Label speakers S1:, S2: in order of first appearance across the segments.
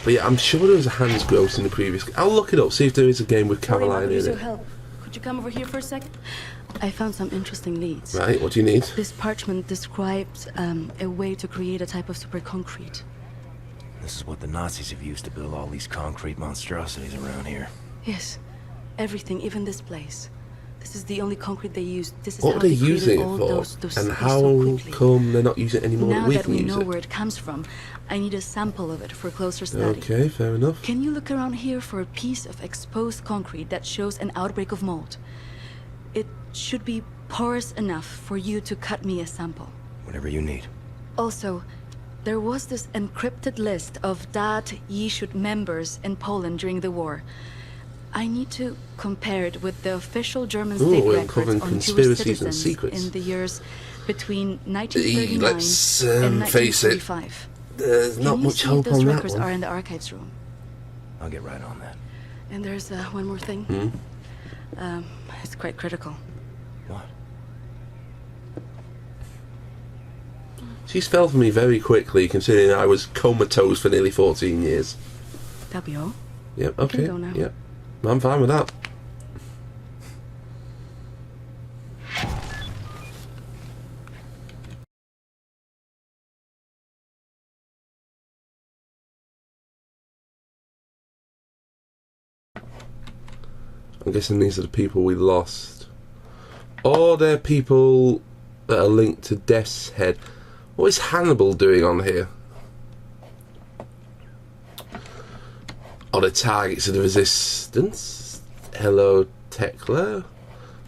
S1: But yeah, I'm sure there was a Hans Gross in the previous. I'll look it up, see if there is a game with Caroline in it.
S2: Help. Could you come over here for a second? I found some interesting leads.
S1: Right, what do you need?
S2: This parchment describes a way to create a type of super concrete.
S3: This is what the Nazis have used to build all these concrete monstrosities around here.
S2: Yes, everything, even this place. This is the only concrete they use. This is
S1: What
S2: how
S1: are they
S2: created
S1: using it
S2: all
S1: for?
S2: those
S1: And
S2: things
S1: how
S2: so quickly.
S1: come they're not using it anymore
S2: Now
S1: that we
S2: that
S1: can
S2: we
S1: use
S2: know
S1: it?
S2: where it comes from, I need a sample of it for closer study.
S1: Okay, fair enough.
S2: Can you look around here for a piece of exposed concrete that shows an outbreak of mold? It should be porous enough for you to cut me a sample.
S3: Whatever you need.
S2: Also, there was this encrypted list of Dat Yishut members in Poland during the war. I need to compare it with the official German state
S1: we're
S2: records
S1: uncovering
S2: on Jewish
S1: conspiracies and
S2: citizens
S1: secrets.
S2: in the years between 1939
S1: Let's
S2: and
S1: face it,
S2: 1945.
S1: there's not much hope
S2: those
S1: on that
S2: records
S1: one.
S2: are in the archives room.
S3: I'll get right on that.
S2: And there's one more thing. It's quite critical.
S3: What?
S1: She's fell for me very quickly, considering I was comatose for nearly 14 years.
S2: That'll be all.
S1: Yep, okay.
S2: can go now.
S1: Yep. I'm fine with that. I'm guessing these are the people we lost. Or they're people that are linked to Death's Head. What is Hannibal doing on here? Or the targets of the resistance? Hello, Tekla.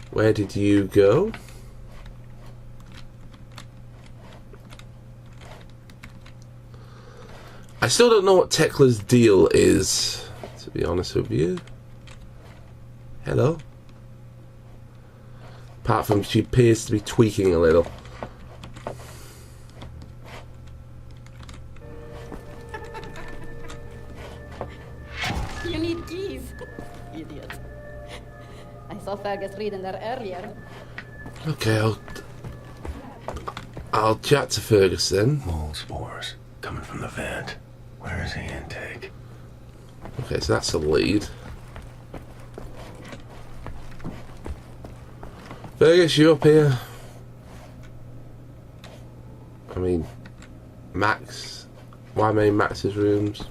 S1: Where did you go? I still don't know what Tekla's deal is, to be honest with you. Hello. Apart from she appears to be tweaking a little.
S4: You need keys. Idiot. I saw Fergus reading there earlier.
S1: Okay, I'll chat to Fergus then.
S3: Mold spores coming from the vent. Where is the intake?
S1: Okay, so that's a lead. Fergus, you up here? I mean, Max. Why am I in Max's rooms?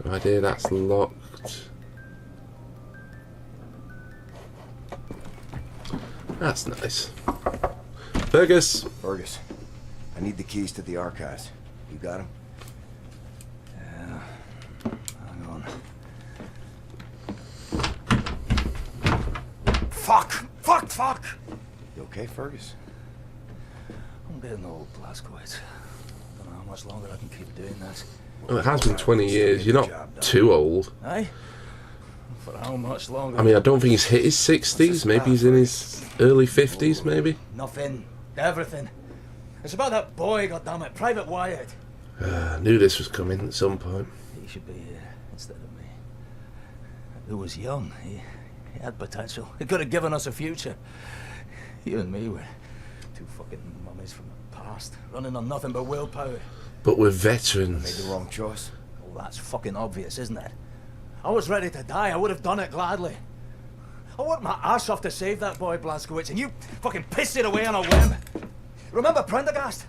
S1: No idea, that's locked. That's nice. Fergus!
S5: Fergus, I need the keys to the archives. You got them?
S3: Yeah. Hang on.
S5: Fuck! You okay, Fergus?
S3: I'm getting old, Blazkowicz. Don't know how much longer I can keep doing that.
S1: Well, it has been 20 years. You're not too old.
S3: Aye? For how much longer?
S1: I mean, I don't think he's hit his 60s. Maybe he's in his early 50s, maybe.
S3: Nothing. Everything. It's about that boy, goddammit. Private Wyatt.
S1: I knew this was coming at some point.
S3: He should be here instead of me. He was young. He had potential. He could have given us a future. You and me were two fucking mummies from the past, running on nothing but willpower.
S1: But we're
S5: Made
S1: veterans.
S5: the wrong choice.
S3: Well, that's fucking obvious, isn't it? I was ready to die. I would have done it gladly. I worked my ass off to save that boy, Blazkowicz, and you fucking pissed it away on a whim. Remember Prendergast?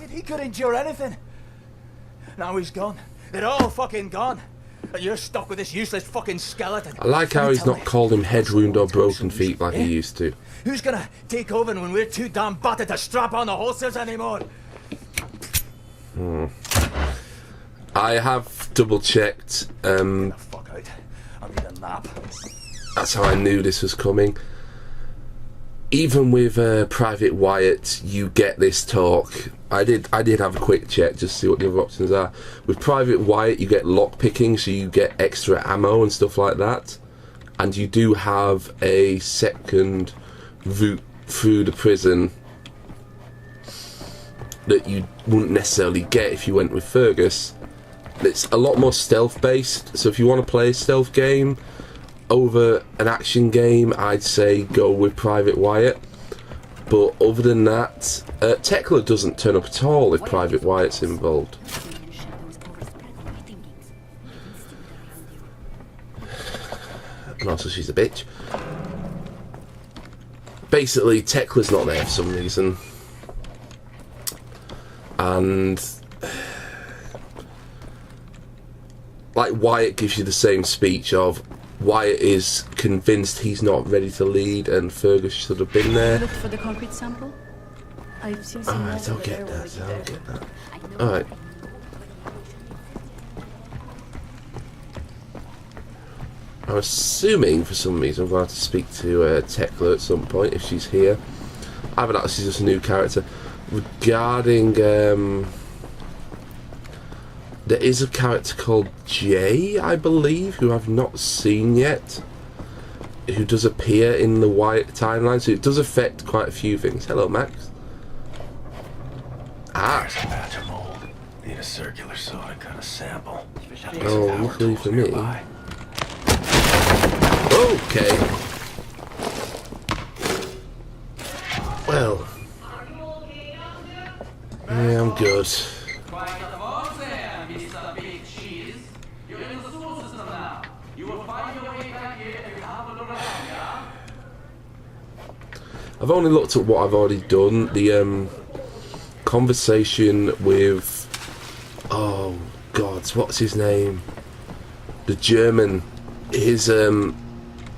S3: He could endure anything. Now he's gone. They're all fucking gone. And you're stuck with this useless fucking skeleton.
S1: I like how he's not called him head wound or broken feet like he used to.
S3: Who's gonna take over when we're too damn battered to strap on the holsters anymore?
S1: I have double checked.
S3: Get the fuck out. I need a nap.
S1: That's how I knew this was coming. Even with Private Wyatt, you get this talk. I did have a quick check just to see what the other options are. With Private Wyatt, you get lockpicking, so you get extra ammo and stuff like that. And you do have a second route through the prison that you wouldn't necessarily get if you went with Fergus. It's a lot more stealth based, so if you want to play a stealth game over an action game, I'd say go with Private Wyatt. But other than that, Tekla doesn't turn up at all if Private Wyatt's involved. And also, she's a bitch. Basically, Tekla's not there for some reason. And like Wyatt gives you the same speech of Wyatt is convinced he's not ready to lead and Fergus should have been there.
S2: Look for the concrete sample. I've seen some.
S1: Alright, I'll get that. I'll get that. Alright. I'm assuming for some reason I'm going to have to speak to Tekla at some point if she's here. I haven't actually, just a new character. Regarding, there is a character called Jay, I believe, who I've not seen yet, who does appear in the Wyatt timeline, so it does affect quite a few things. Hello, Max.
S5: There's a batch of mold. Need a circular soda kind of sample.
S1: Oh, luckily for me. Okay. Well. Yeah, I'm good. I've only looked at what I've already done. The conversation with, oh God, what's his name? The German. His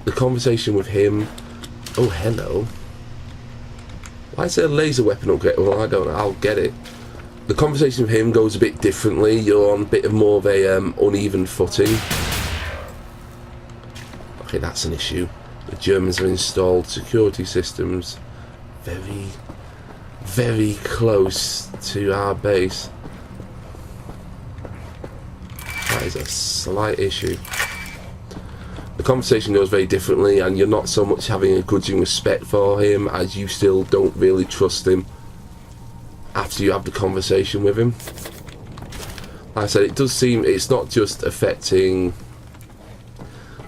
S1: the conversation with him. Oh, hello. Why is there a laser weapon upgrade? Well, I don't know. I'll get it. The conversation with him goes a bit differently. You're on a bit of more of a uneven footing. Okay, that's an issue. The Germans have installed security systems very, very close to our base. That is a slight issue. The conversation goes very differently, and you're not so much having a grudging respect for him as you still don't really trust him after you have the conversation with him. Like I said, it does seem it's not just affecting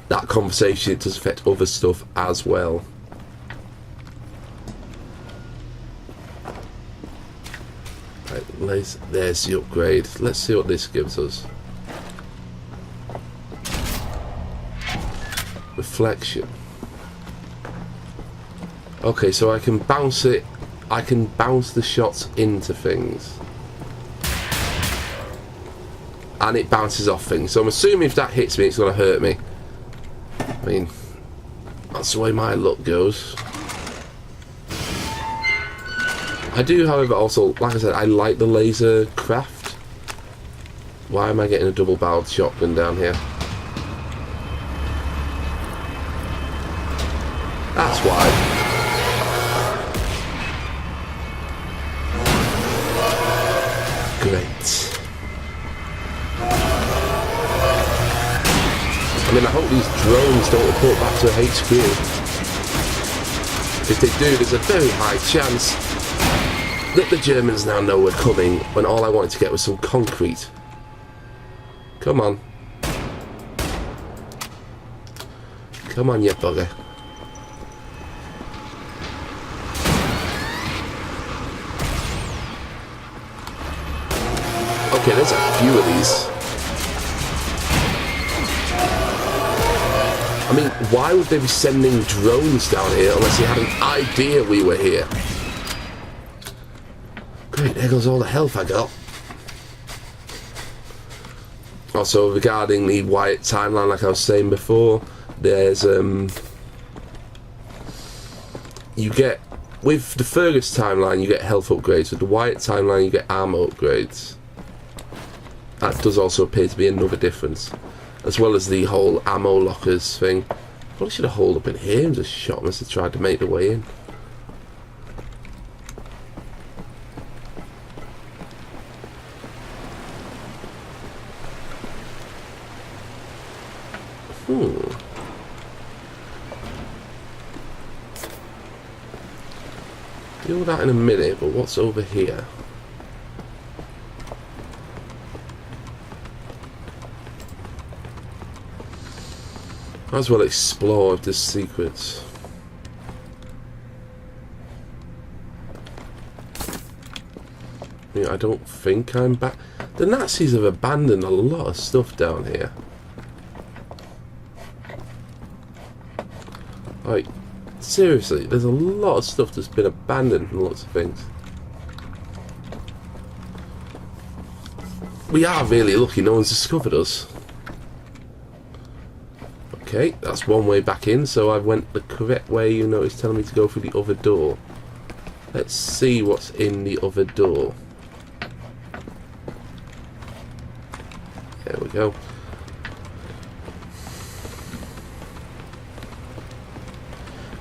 S1: that conversation, it does affect other stuff as well. Right, there's the upgrade. Let's see what this gives us. Reflection. Okay, so I can bounce it. I can bounce the shots into things, and it bounces off things. So I'm assuming if that hits me, it's going to hurt me. I mean, that's the way my luck goes. I do, however, also, like I said, I like the laser craft. Why am I getting a double-barreled shotgun down here? That's why. Great. I mean, I hope these drones don't report back to HQ. If they do, there's a very high chance that the Germans now know we're coming, when all I wanted to get was some concrete. Come on. Come on, you bugger. Okay, there's a few of these. I mean, why would they be sending drones down here unless they had an idea we were here? Great, there goes all the health I got. Also, regarding the Wyatt timeline, like I was saying before, there's, you get, with the Fergus timeline, you get health upgrades. With the Wyatt timeline, you get armor upgrades. That does also appear to be another difference. As well as the whole ammo lockers thing. Probably should have holed up in here and just shot them as they tried to make their way in. Deal with that in a minute, but what's over here? Might as well explore if there's secrets. I don't think I'm back. The Nazis have abandoned a lot of stuff down here. Like, seriously, there's a lot of stuff that's been abandoned and lots of things. We are really lucky no one's discovered us. Okay, that's one way back in, so I went the correct way. You know, it's telling me to go through the other door. Let's see what's in the other door. There we go.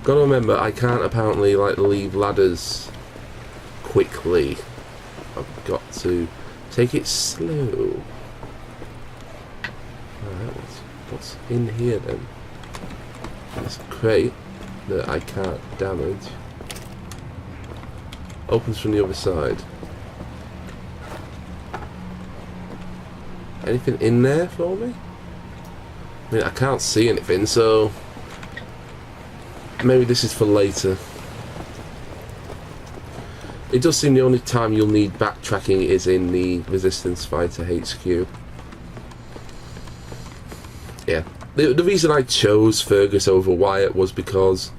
S1: Gotta remember, I can't apparently like leave ladders quickly. I've got to take it slow. Alright, what's in here then? This crate that I can't damage. Opens from the other side. Anything in there for me? I mean, I can't see anything, so maybe this is for later. It does seem the only time you'll need backtracking is in the Resistance Fighter HQ. Yeah. The reason I chose Fergus over Wyatt was because,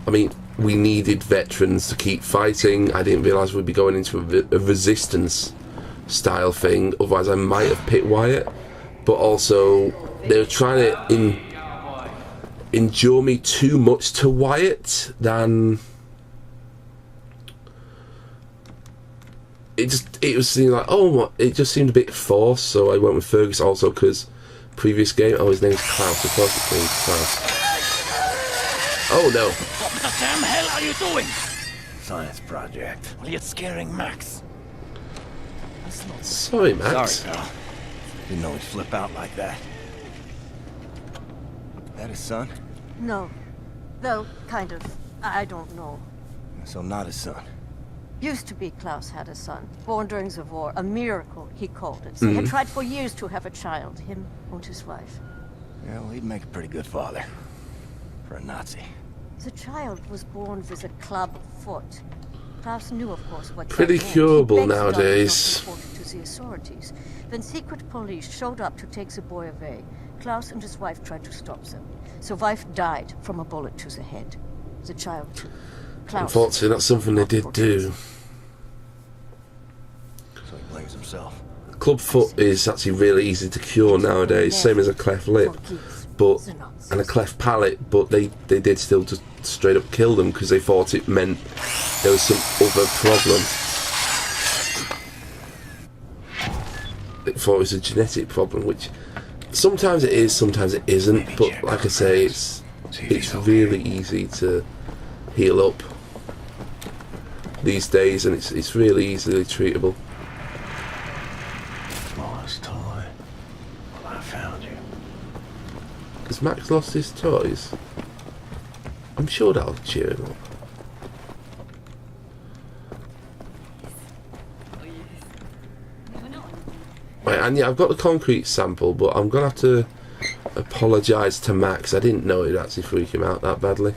S1: I mean, we needed veterans to keep fighting. I didn't realise we'd be going into a Resistance style thing, otherwise I might have picked Wyatt. But also, they were trying to endure me too much to Wyatt than... It was seeming like, oh, it just seemed a bit forced, so I went with Fergus also because previous game, oh, his name's Klaus, of course his name's Klaus. Oh no.
S3: What the damn hell are you doing?
S5: Science project.
S3: Well, you're scaring Max.
S1: Sorry, Max.
S5: Sorry, pal. Didn't know he'd flip out like that. That his son?
S6: No. Well, kind of. I don't know.
S5: So not his son.
S6: Used to be Klaus had a son, born during the war. A miracle, he called it. He had tried for years to have a child, him and his wife.
S5: Yeah, well, he'd make a pretty good father. For a Nazi.
S6: The child was born with a club foot. Klaus knew, of course, what
S1: Pretty
S6: that meant.
S1: curable
S6: He begged the doctor
S1: nowadays.
S6: not to report it to the authorities. When secret police showed up to take the boy away, Klaus and his wife tried to stop them. The wife died from a bullet to the head. The child too. Klaus,
S1: Unfortunately, that's something they did do.
S5: So he blames himself.
S1: Club foot is actually really easy to cure nowadays, same as a cleft lip, but and a cleft palate. But they did still just straight up kill them because they thought it meant there was some other problem. They thought it was a genetic problem, which sometimes it is, sometimes it isn't. But like I say, it's really easy to heal up these days, and it's really easily treatable.
S5: Lost toy. Well, I found you.
S1: Has Max lost his toys? I'm sure that'll cheer him up. Right, and yeah, I've got the concrete sample, but I'm gonna have to apologise to Max. I didn't know it'd actually freak him out that badly.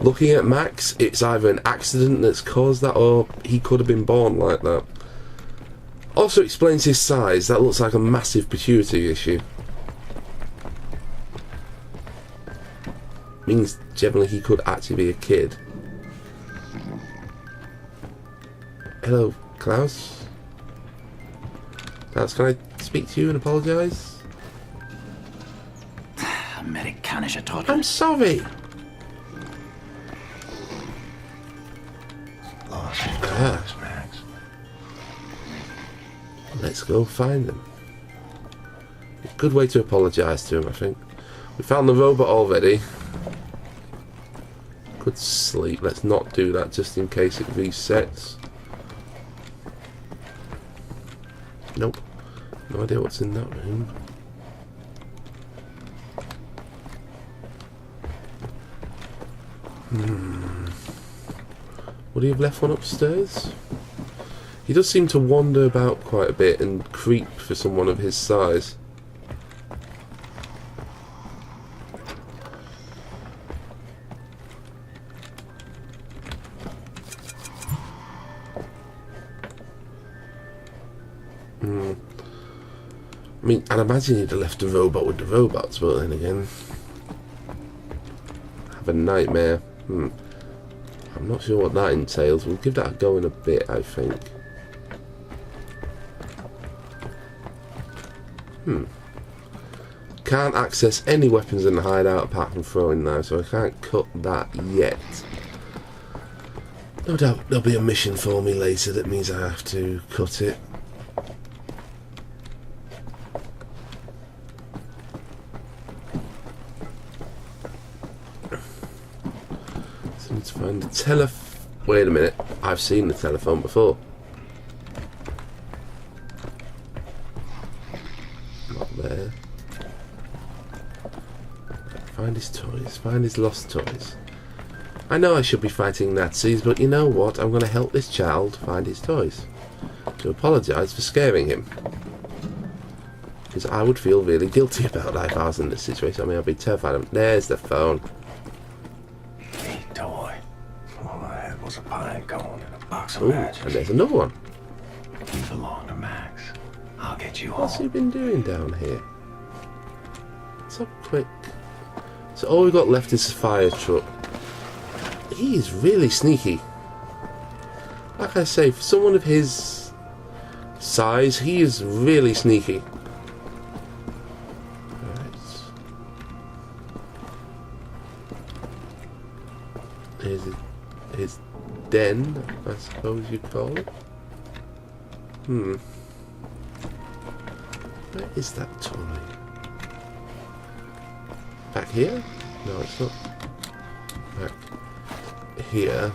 S1: Looking at Max, it's either an accident that's caused that, or he could have been born like that. Also explains his size. That looks like a massive pituitary issue. Means generally he could actually be a kid. Hello, Klaus. Klaus, can I speak to you and apologise?
S3: Amerikanische Trottel.
S1: I'm sorry.
S5: Lost your toys, Max.
S1: Let's go find them. A good way to apologise to him, I think. We found the robot already. Could sleep. Let's not do that just in case it resets. Nope. No idea what's in that room. Would he have left one upstairs? He does seem to wander about quite a bit and creep for someone of his size. I mean, I'd imagine he'd have left the robot with the robots, but then again... have a nightmare. I'm not sure what that entails. We'll give that a go in a bit, I think. Can't access any weapons in the hideout apart from throwing knives, so I can't cut that yet. No doubt there'll be a mission for me later that means I have to cut it. So I need to find the wait a minute, I've seen the telephone before. Not there. Find his toys, find his lost toys. I know I should be fighting Nazis, but you know what? I'm going to help this child find his toys. To apologise for scaring him. Because I would feel really guilty about that if I was in this situation. I mean, I'd be terrified of him. There's the phone.
S5: Neat toy. All I had was a pine cone and a box of
S1: Ooh,
S5: matches.
S1: and there's another one.
S5: You belong to Max. I'll get you
S1: What's he
S5: home.
S1: been doing down here? So quick. So all we've got left is the fire truck. He is really sneaky. Like I say, for someone of his size, he is really sneaky. Right. Here's his den, I suppose you'd call it. Where is that toy? Back here? No, it's not. Back here.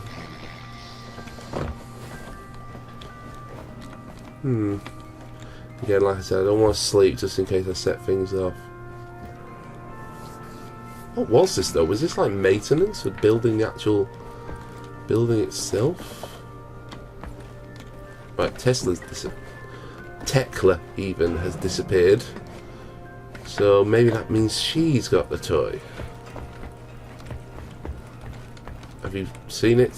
S1: Again, like I said, I don't want to sleep just in case I set things off. What was this though? Was this like maintenance for building the actual building itself? Right, Tekla even has disappeared. So maybe that means she's got the toy. Have you seen it?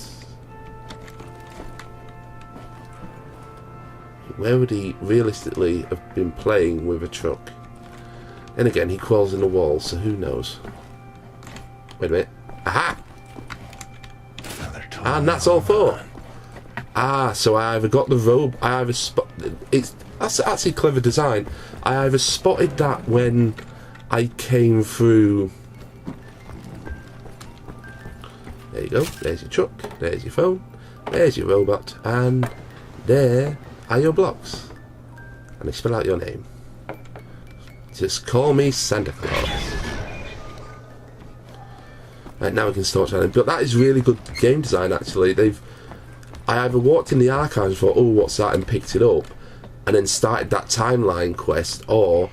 S1: Where would he realistically have been playing with a truck? And again, he crawls in the wall, so who knows? Wait a minute. Aha!
S5: Another toy.
S1: And that's all four. Ah, so I either got the robe, I either that's actually clever design. I either spotted that when I came through. There you go, there's your truck, there's your phone, there's your robot, and there are your blocks. And they spell out your name. Just call me Santa Claus. Right, now we can start trying. But that is really good game design actually. I either walked in the archives and thought, oh, what's that, and picked it up, and then started that timeline quest, or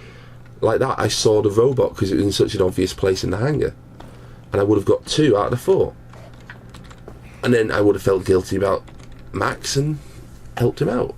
S1: like that, I saw the robot because it was in such an obvious place in the hangar, and I would have got 2 out of the 4, and then I would have felt guilty about Max and helped him out.